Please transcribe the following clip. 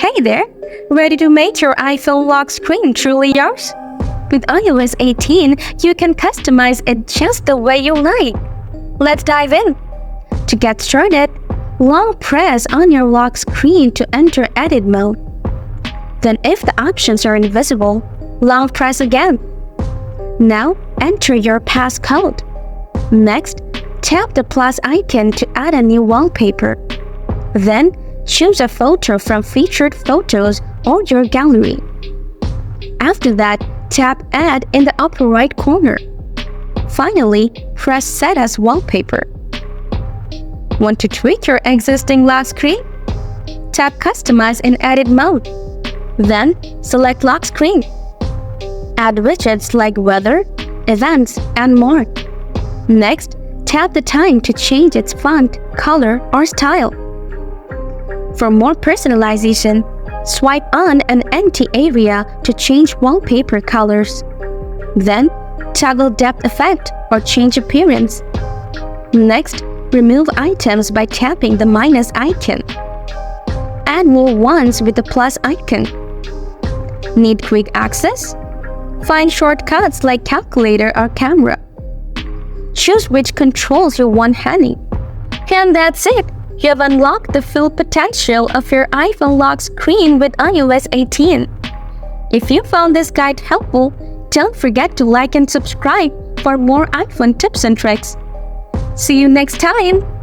Hey there! Ready to make your iPhone lock screen truly yours? With iOS 18, you can customize it just the way you like. Let's dive in. To get started, long press on your lock screen to enter edit mode. Then if the options are invisible, long press again. Now enter your passcode. Next, tap the plus icon to add a new wallpaper. Then, choose a photo from featured photos or your gallery. After that, tap Add in the upper right corner. Finally, press Set as Wallpaper. Want to tweak your existing lock screen? Tap Customize in Edit mode. Then, select Lock Screen. Add widgets like weather, events, and more. Next, tap the time to change its font, color, or style. For more personalization, swipe on an empty area to change wallpaper colors. Then, toggle depth effect or change appearance. Next, remove items by tapping the minus icon. Add new ones with the plus icon. Need quick access? Find shortcuts like calculator or camera. Choose which controls you want handy. And that's it! You have unlocked the full potential of your iPhone lock screen with iOS 18. If you found this guide helpful, don't forget to like and subscribe for more iPhone tips and tricks. See you next time!